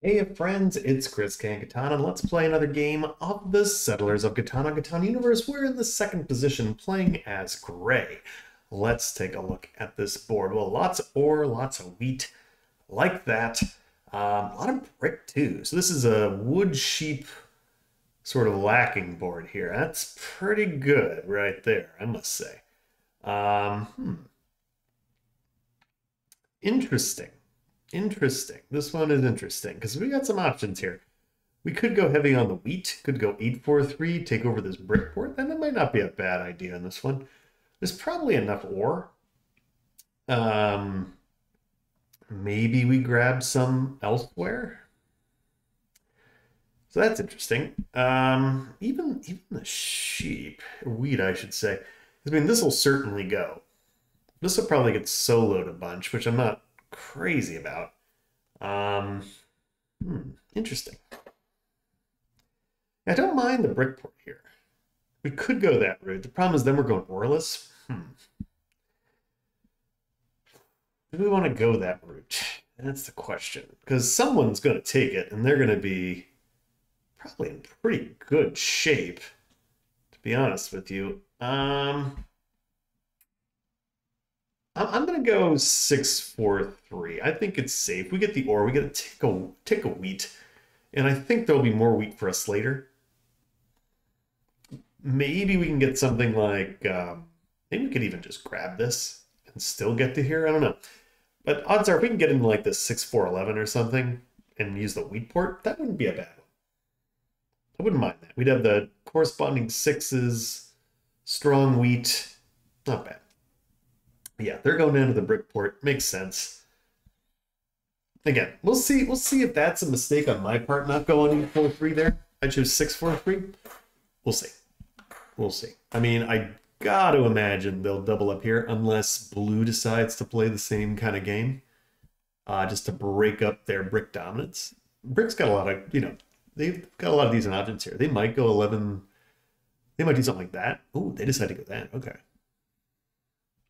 Hey friends, it's Chris Catan, and let's play another game of the Settlers of Catan on Catan Universe. We're in the second position, playing as Gray. Let's take a look at this board. Well, lots of ore, lots of wheat, like that. A lot of brick too. So this is a wood sheep sort of lacking board here. That's pretty good right there, I must say. Um, hmm. Interesting. Interesting. This one is interesting because we got some options here. We could go heavy on the wheat, could go 8-4-3, take over this brick port. Then that might not be a bad idea in this one. There's probably enough ore. Um, Maybe we grab some elsewhere. So that's interesting. Even the sheep, wheat, I should say. I mean, this will certainly go. This will probably get soloed a bunch, which I'm not crazy about. Um, Interesting. I don't mind the brick port here. We could go that route. The problem is then we're going oreless. Do we want to go that route? That's the question. Because someone's going to take it, and they're going to be probably in pretty good shape, to be honest with you. I'm going to go 6-4-3. I think it's safe. We get the ore. We get to take a wheat, and I think there'll be more wheat for us later. Maybe we can get something like maybe we could even just grab this and still get to here. I don't know. But odds are if we can get into like this 6-4-11 or something and use the wheat port, that wouldn't be a bad one. I wouldn't mind that. We'd have the corresponding sixes, strong wheat. Not bad. Yeah, they're going into the brick port. Makes sense. Again, we'll see. We'll see if that's a mistake on my part not going 8-4-3 there. I chose 6-4-3. We'll see. We'll see. I mean, I got to imagine they'll double up here unless blue decides to play the same kind of game, just to break up their brick dominance. Brick's got a lot of, they've got a lot of decent options here. They might go 11. They might do something like that. Oh, they decided to go that. Okay.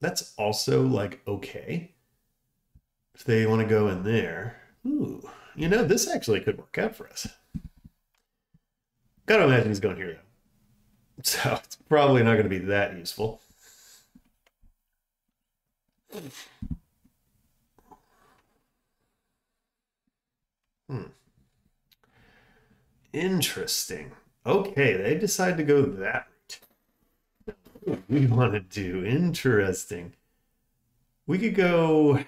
That's also like okay. If they want to go in there. Ooh, this actually could work out for us. Gotta imagine he's going here though. So it's probably not going to be that useful. Hmm. Interesting. Okay, they decide to go that route. What do we want to do? Interesting. We could go.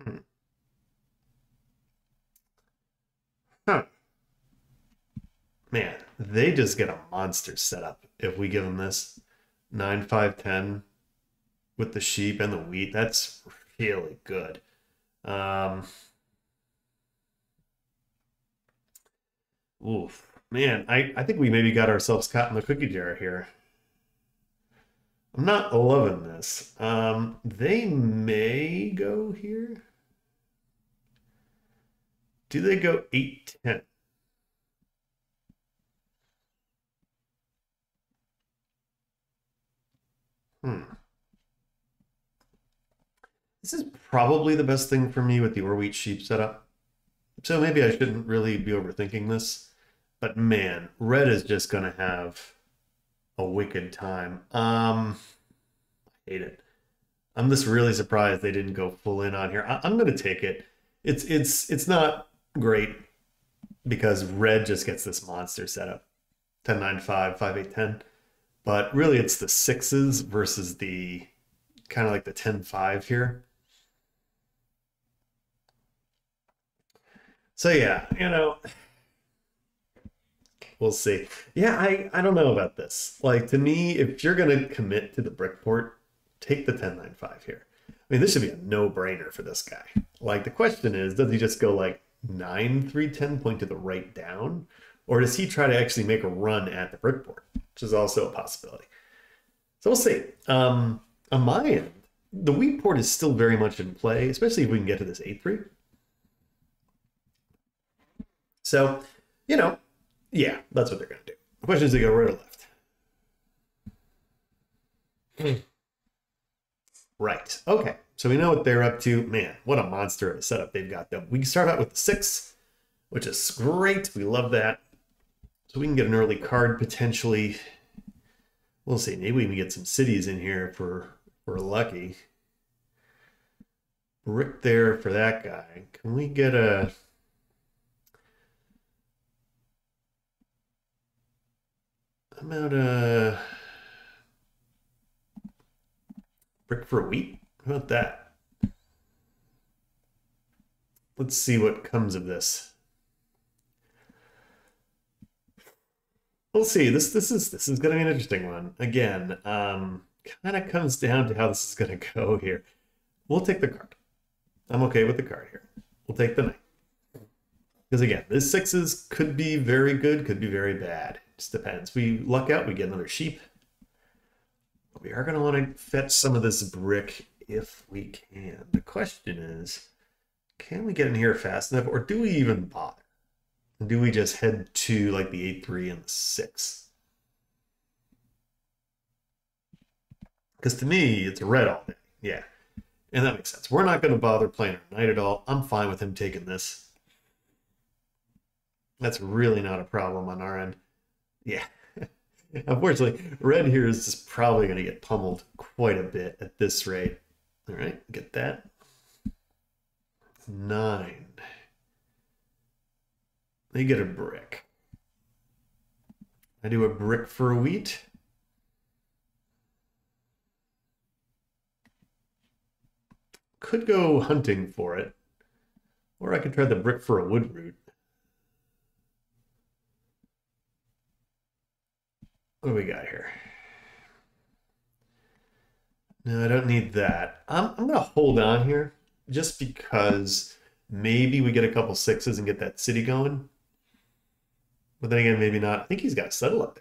Hmm. Huh. Man, they just get a monster setup if we give them this 9-5-10 with the sheep and the wheat. That's really good. Um, Oof. Man, I think we maybe got ourselves caught in the cookie jar here. I'm not loving this. They may go here. Do they go 8-10? Hmm. This is probably the best thing for me with the Orwheat sheep setup. So maybe I shouldn't really be overthinking this. But man, red is just gonna have a wicked time. I hate it. I'm just really surprised they didn't go full in on here. I'm gonna take it. It's not great because red just gets this monster setup. 10-9-5, 5-8-10. But really it's the sixes versus the kind of like the 10-5 here. So yeah, we'll see. Yeah, I don't know about this. Like to me, if you're gonna commit to the brick port, take the 10-9-5 here. I mean, this should be a no-brainer for this guy. Like the question is, does he just go like 9-3-10 point to the right down? Or does he try to actually make a run at the brick port? Which is also a possibility. So we'll see. On my end, the wheat port is still very much in play, especially if we can get to this 8-3. So, you know, yeah, that's what they're going to do. The question is, they go right or left? Right. Okay. So we know what they're up to. Man, what a monster of a setup they've got, though. We can start out with the 6, which is great. We love that. So we can get an early card potentially. We'll see. Maybe we can get some cities in here if we're lucky. Brick there for that guy. Can we get a... How about a brick for wheat? How about that? Let's see what comes of this. We'll see. This is going to be an interesting one. Again, kind of comes down to how this is going to go here. We'll take the card. I'm okay with the card here. We'll take the 9. Because again, this 6s could be very good, could be very bad. Just depends. We luck out, we get another sheep. But we are going to want to fetch some of this brick if we can. The question is, can we get in here fast enough, or do we even bother? Do we just head to like the 8-3 and the 6? Because to me, it's a red all day. Yeah. And that makes sense. We're not going to bother playing our knight at all. I'm fine with him taking this. That's really not a problem on our end. Yeah. Unfortunately, red here is just probably going to get pummeled quite a bit at this rate. All right, get that. 9. They get a brick. I do a brick for wheat. Could go hunting for it. Or I could try the brick for a wood root. What do we got here? No, I don't need that. I'm going to hold on here just because maybe we get a couple 6s and get that city going. But then again, maybe not. I think he's got to settle up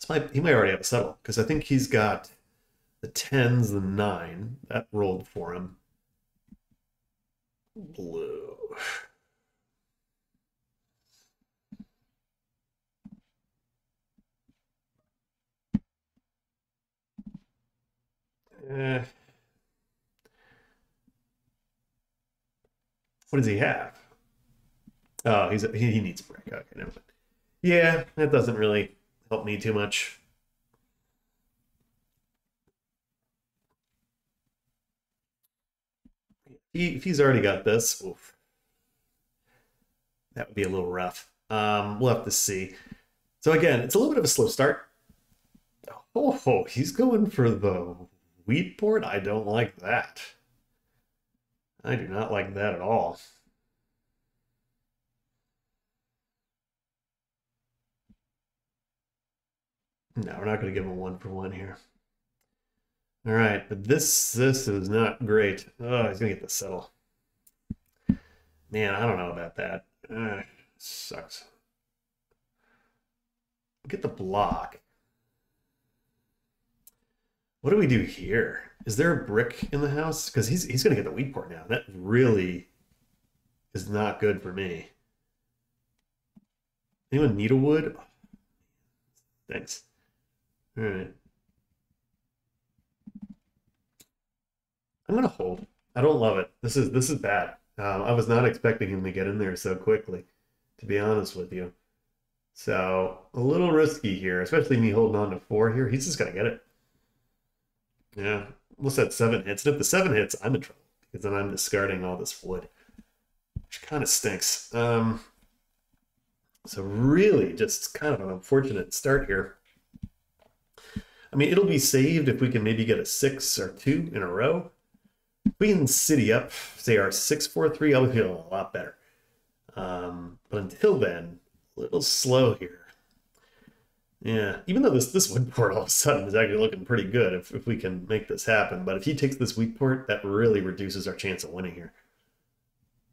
there. He might already have a settle because I think he's got the 10s, the 9. That rolled for him. Blue. What does he have? Oh, he needs brick. Okay, never mind. Yeah, that doesn't really help me too much. If he's already got this, oof, that would be a little rough. We'll have to see. So again, it's a little bit of a slow start. Oh, he's going for the wheat board? I don't like that. I do not like that at all. No, we're not going to give him a 1-for-1 here. All right, but this is not great. Oh, he's going to get the settle. Man, I don't know about that. Sucks. Get the block. What do we do here? Is there a brick in the house? Because he's going to get the wheat port now. That really is not good for me. Anyone need a wood? Thanks. All right. I'm gonna hold. I don't love it. This is bad. I was not expecting him to get in there so quickly, to be honest with you. So a little risky here, especially me holding on to 4 here. He's just gonna get it. Yeah, what's that 7 hits? And if the 7 hits, I'm in trouble because then I'm discarding all this wood, which kind of stinks. So really, just kind of an unfortunate start here. I mean, it'll be saved if we can maybe get a 6 or 2 in a row. If we can city up, say our 6-4-3, I'll be feeling a lot better. But until then, a little slow here. Yeah, even though this wheat port all of a sudden is actually looking pretty good if we can make this happen. But if he takes this wheat port, that really reduces our chance of winning here.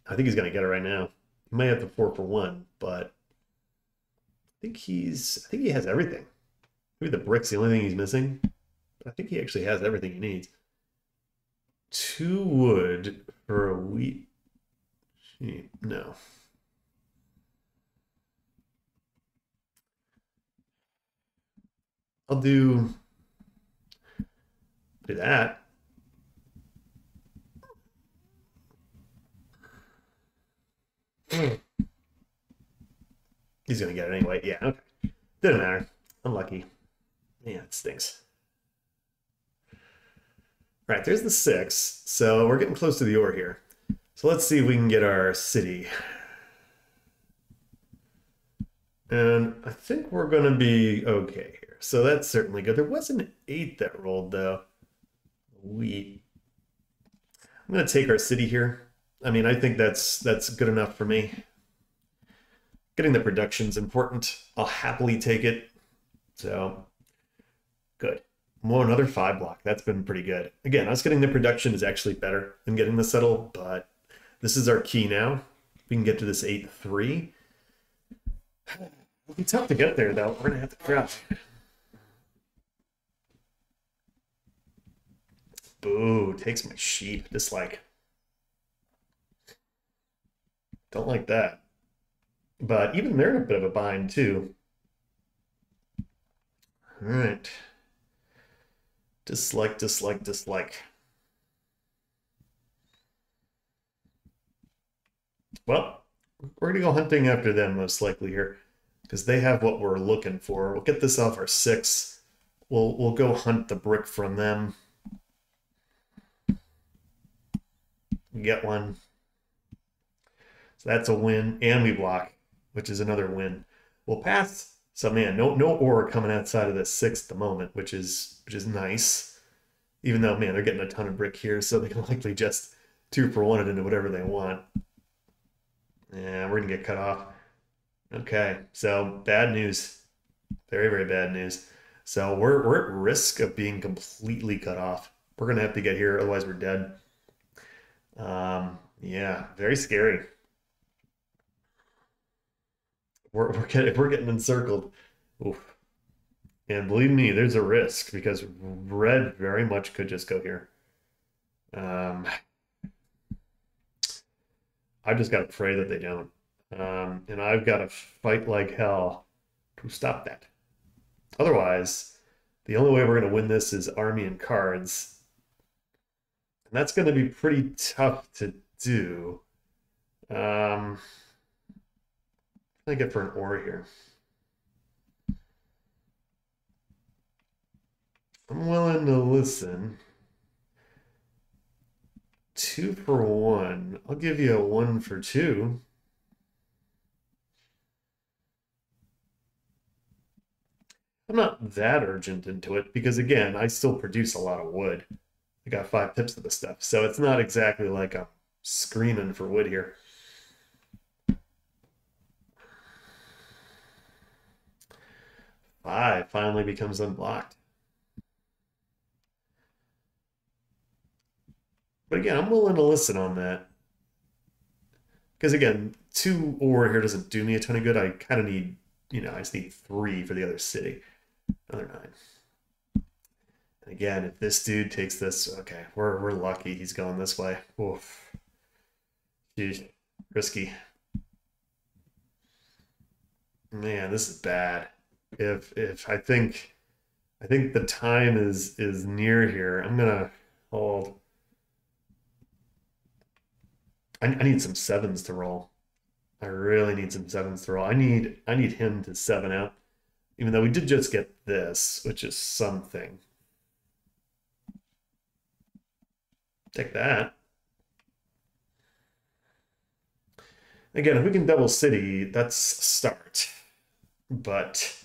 I think he's going to get it right now. He might have to 4-for-1, but I think he has everything. Maybe the brick's the only thing he's missing. But I think he actually has everything he needs. 2 wood for a wheat. No. I'll do that. He's gonna get it anyway. Yeah, okay. Doesn't matter. Unlucky. Yeah, it stinks. All right, there's the 6. So we're getting close to the ore here. So let's see if we can get our city. And I think we're going to be okay here. So that's certainly good. There was an 8 that rolled, though. I'm going to take our city here. I mean, I think that's good enough for me. Getting the production's important. I'll happily take it. So, good. More another 5 block. That's been pretty good. Again, us getting the production is actually better than getting the settle, but this is our key now. We can get to this 8-3. It'll be tough to get there, though. We're going to have to crouch. Boo, takes my sheep. Dislike. Don't like that. But even they're in a bit of a bind, too. All right. Dislike, dislike, dislike. Well, we're going to go hunting after them most likely here because they have what we're looking for. We'll get this off our 6. We'll go hunt the brick from them. Get one. So that's a win, and we block, which is another win. We'll pass. So man, no ore coming outside of this 6 at the moment, which is nice. Even though man, they're getting a ton of brick here, so they can likely just 2-for-1 it into whatever they want. Yeah, we're gonna get cut off. Okay, so bad news. Very, very bad news. So we're at risk of being completely cut off. We're gonna have to get here, otherwise we're dead. Yeah, very scary. We're getting encircled. Oof. And believe me, there's a risk because red very much could just go here. I've just got to pray that they don't. And I've got to fight like hell to stop that. Otherwise, the only way we're going to win this is army and cards. And that's going to be pretty tough to do. What can I get for an ore here? I'm willing to listen. 2-for-1. I'll give you a 1-for-2. I'm not that urgent into it because again, I still produce a lot of wood. I got 5 pips of the stuff, so it's not exactly like I'm screaming for wood here. 5 finally becomes unblocked. But again, I'm willing to listen on that. Because again, 2 ore here doesn't do me a ton of good. I kind of need, I just need 3 for the other city. Another 9. And again, if this dude takes this, okay, we're lucky he's going this way. Oof. Jeez, risky. Man, this is bad. If I think the time is near here, I'm gonna hold. I need some 7s to roll. I really need some 7s to roll. I need him to 7 out. Even though we did just get this, which is something. Take that. Again, if we can double city, that's a start. But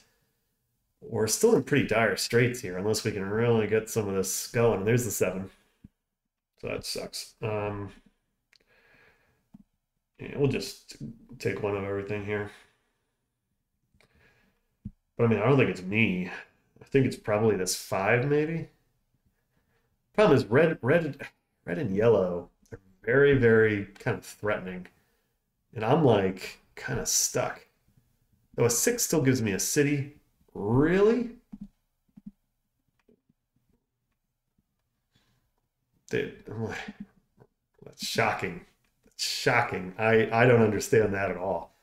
we're still in pretty dire straits here, unless we can really get some of this going. There's the 7. So that sucks. Yeah, we'll just take one of everything here. But I mean, I don't think it's me. I think it's probably this 5, maybe. Problem is red and yellow are very, very kind of threatening. And I'm like kind of stuck. Though a 6 still gives me a city. Really? Dude, that's shocking. That's shocking. I don't understand that at all.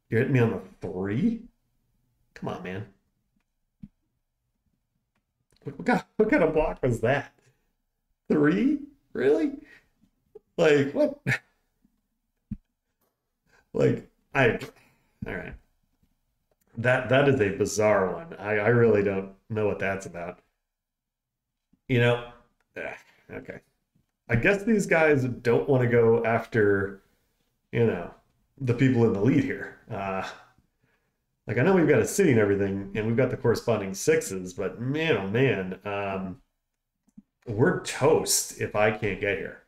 You're hitting me on the 3? Come on, man. what kind of block was that? Three? Really? Like what? Like I all right. That is a bizarre one. I really don't know what that's about. You know, eh, okay. I guess these guys don't want to go after, you know, the people in the lead here. Like I know we've got a city and everything, and we've got the corresponding sixes, but man, oh man, we're toast if I can't get here.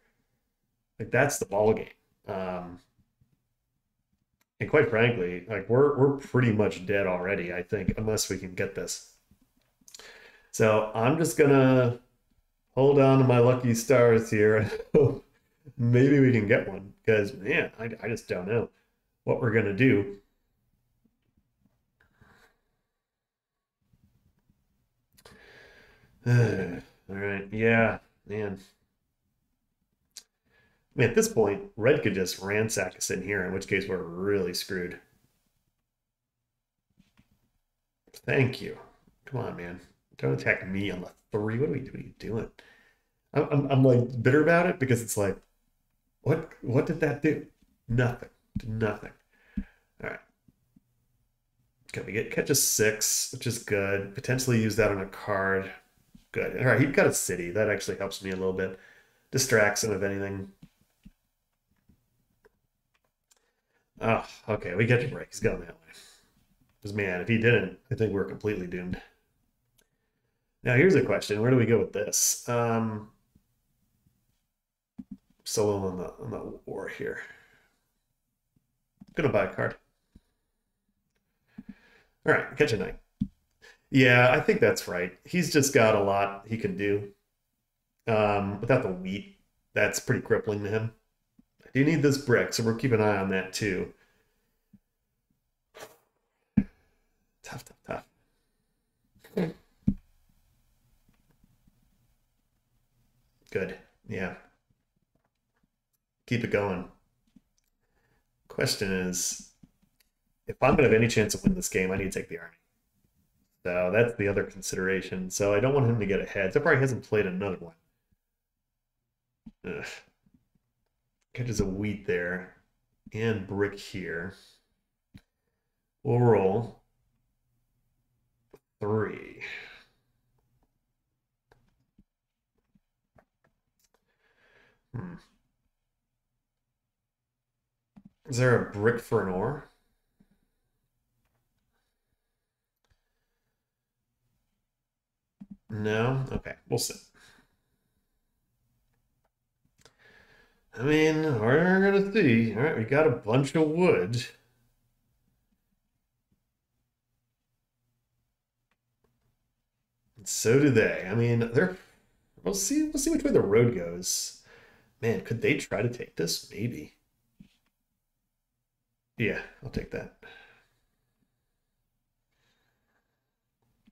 Like that's the ball game. Um, and quite frankly, like we're pretty much dead already, I think, unless we can get this. So I'm just gonna hold on to my lucky stars here. Maybe we can get one because man, I just don't know what we're gonna do. All right, yeah, man. I mean, at this point, red could just ransack us in here, in which case we're really screwed. Thank you. Come on, man. Don't attack me on the three. What are you doing? I'm like bitter about it because it's like, what did that do? Nothing. Did nothing. All right. Can we get catch a six, which is good. Potentially use that on a card. Good. All right, he got a city. That actually helps me a little bit. Distracts him if anything. Oh, okay. We get your break. He's going that way. Because man, if he didn't, I think we're completely doomed. Now here's a question: where do we go with this? Solo on the war here. Gonna buy a card. All right, catch a knight. Yeah, I think that's right. He's just got a lot he can do. Without the wheat, that's pretty crippling to him. I do need this brick, so we're keeping an eye on that too. Tough, tough, tough. Good. Yeah. Keep it going. Question is, if I'm going to have any chance of winning this game, I need to take the army. So that's the other consideration. So I don't want him to get ahead. So far, he hasn't played another one. Ugh. Catches a wheat there and brick here. We'll roll three. Hmm. Is there a brick for an ore? No? Okay, we'll see. I mean, we're gonna see. All right, we got a bunch of wood. And so do they. I mean, they're. We'll see. We'll see which way the road goes. Man, could they try to take this? Maybe. Yeah, I'll take that.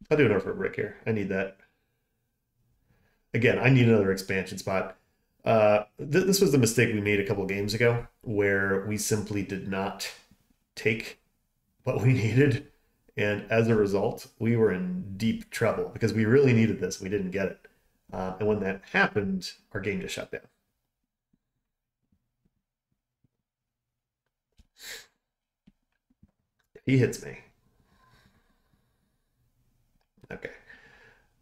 I'll do an order for a brick here. I need that. Again, I need another expansion spot. This was the mistake we made a couple games ago, where we simply did not take what we needed, and as a result, we were in deep trouble because we really needed this. We didn't get it, and when that happened, our game just shut down. He hits me. Okay.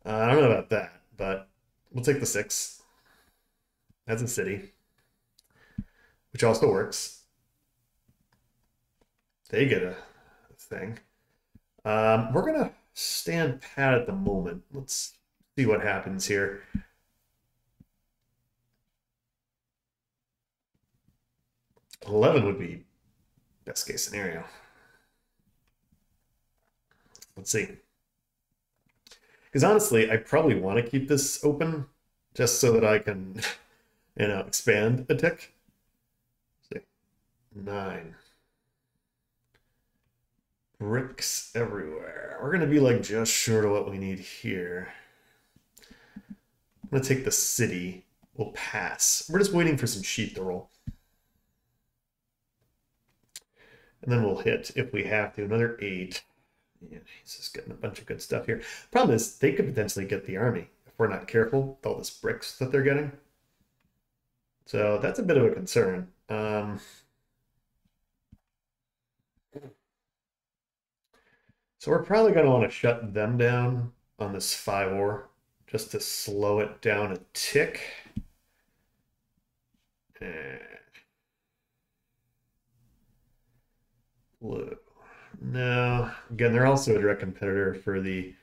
I don't know about that, but we'll take the six. That's a city, which also works. They get a thing. We're gonna stand pat at the moment. Let's see what happens here. 11 would be best case scenario. Let's see. Because honestly, I probably want to keep this open just so that I can, expand a tick. Let's see. 9. Bricks everywhere. We're going to be like just short of what we need here. I'm going to take the city. We'll pass. We're just waiting for some sheep to roll. And then we'll hit if we have to. Another 8. Yeah, he's just getting a bunch of good stuff here. Problem is, they could potentially get the army if we're not careful with all this bricks that they're getting. So that's a bit of a concern. So we're probably going to want to shut them down on this 5-ore just to slow it down a tick. Blue. No. Again, they're also a direct competitor for the,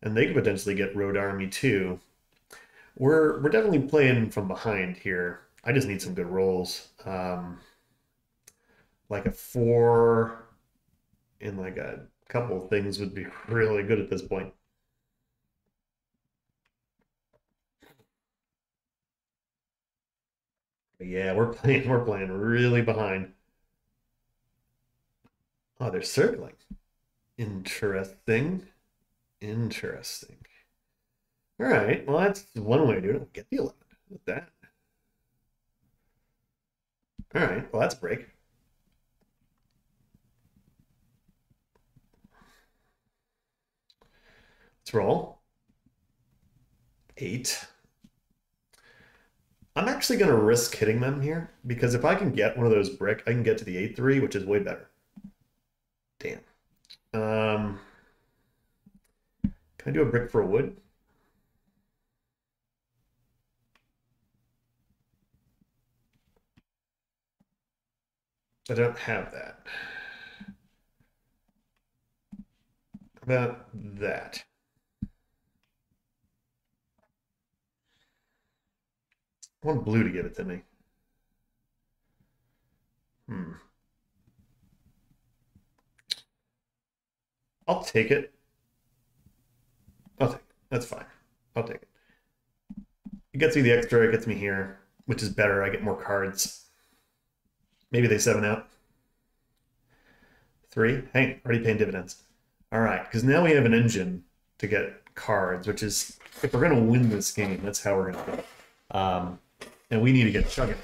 and they could potentially get Road Army too. We're definitely playing from behind here. I just need some good rolls. Like a 4 and like a couple of things would be really good at this point. But yeah, we're playing really behind. Oh, they're circling. Interesting. Interesting. All right. Well, that's one way to do it. I'll get the 11 with that. All right. Well, that's a break. Let's roll. 8. I'm actually going to risk hitting them here because if I can get one of those brick, I can get to the 8-3, which is way better. Damn. Can I do a brick for a wood? I don't have that. How about that? I want blue to give it to me. I'll take it. I'll take it. That's fine. I'll take it. It gets me the extra, it gets me here, which is better. I get more cards. Maybe they 7 out. 3. Hey, already paying dividends. All right, because now we have an engine to get cards, which is, if we're going to win this game, that's how we're going to do it. And we need to get chugging.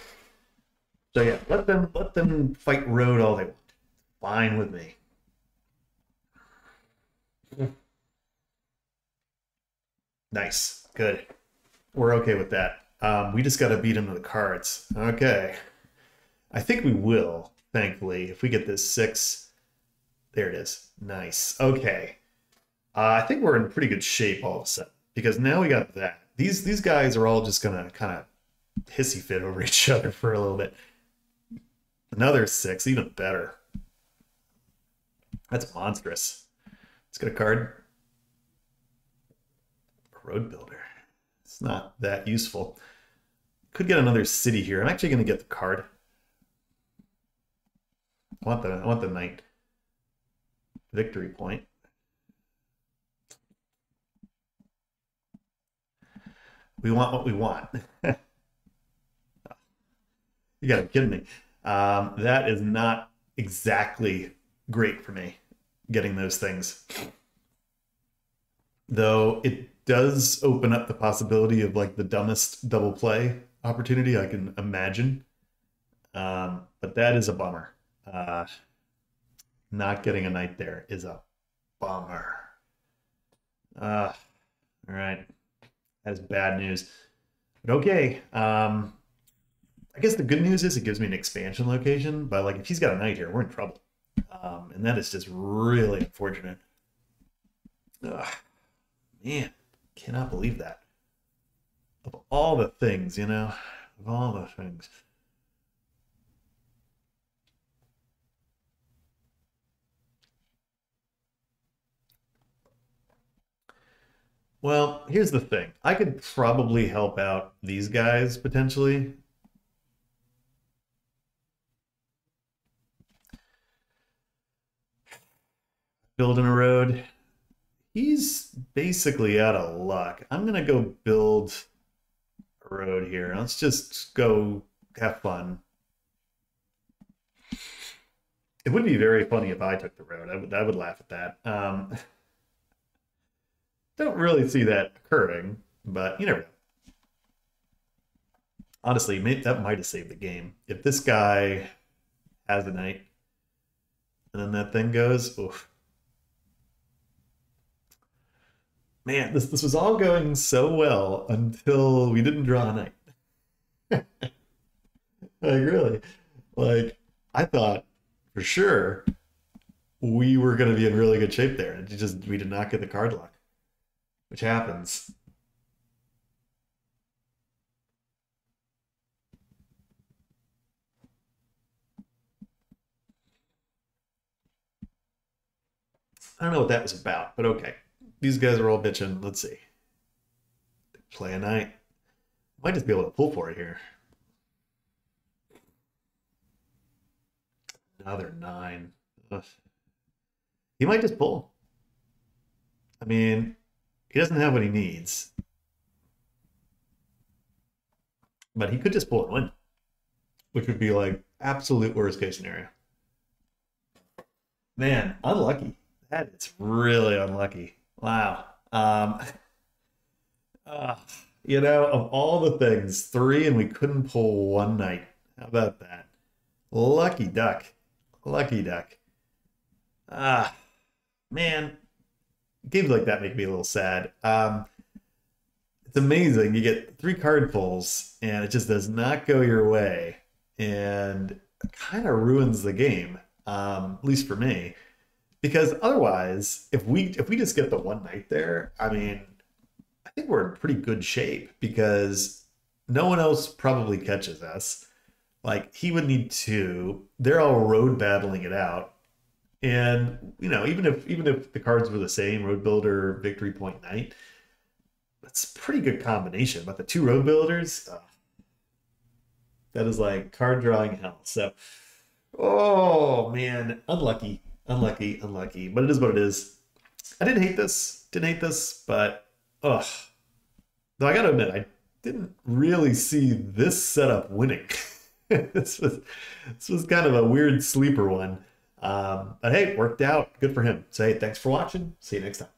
So yeah, let them fight road all they want. Fine with me. Nice. Good. We're okay with that. We just got to beat them to the cards. Okay. I think we will, thankfully. If we get this 6, there it is. Nice. Okay. I think we're in pretty good shape all of a sudden because now we got that. These guys are all just gonna kind of hissy fit over each other for a little bit. Another 6, even better. That's monstrous. Let's get a card. Road builder. It's not that useful. Could get another city here. I'm actually going to get the card. I want the knight. Victory point. We want what we want. You gotta be kidding me. That is not exactly great for me, getting those things. Though it does open up the possibility of like the dumbest double play opportunity I can imagine. But that is a bummer. Not getting a knight there is a bummer. All right. That is bad news. But okay. I guess the good news is it gives me an expansion location, but like if he's got a knight here, we're in trouble. And that is just really unfortunate. Ugh, man, cannot believe that. Of all the things, of all the things. Well, here's the thing. I could probably help out these guys potentially. Building a road. He's basically out of luck. I'm gonna go build a road here. Let's just go have fun. It would be very funny if I took the road. I would laugh at that. Don't really see that occurring, but you never know. Honestly, that might have saved the game. If this guy has a knight, and then that thing goes, oof. Man, this was all going so well until we didn't draw a knight. Like really, like I thought for sure we were going to be in really good shape there, and we did not get the card luck, which happens. I don't know what that was about, but okay. These guys are all bitching. Let's see. Play a knight. Might just be able to pull for it here. Another 9. Ugh. He might just pull. I mean, he doesn't have what he needs. But he could just pull and win, which would be like absolute worst case scenario. Man, unlucky. That is really unlucky. Wow. Uh, of all the things, 3 and we couldn't pull one night. How about that? Lucky duck. Lucky duck. Ah, man. Games like that make me a little sad. It's amazing. You get 3 card pulls and it just does not go your way. And kind of ruins the game, at least for me. Because otherwise, if we just get the one night there, I mean, I think we're in pretty good shape because no one else probably catches us. Like he would need 2. They're all road battling it out. And even if the cards were the same, road builder, victory point knight, that's a pretty good combination. But the 2 road builders, that is like card drawing hell. So, oh man, unlucky, unlucky, unlucky. But it is what it is. I didn't hate this. Didn't hate this, but ugh. Though I gotta admit, I didn't really see this setup winning. This was kind of a weird sleeper one. But hey, worked out. Good for him. So hey, thanks for watching. See you next time.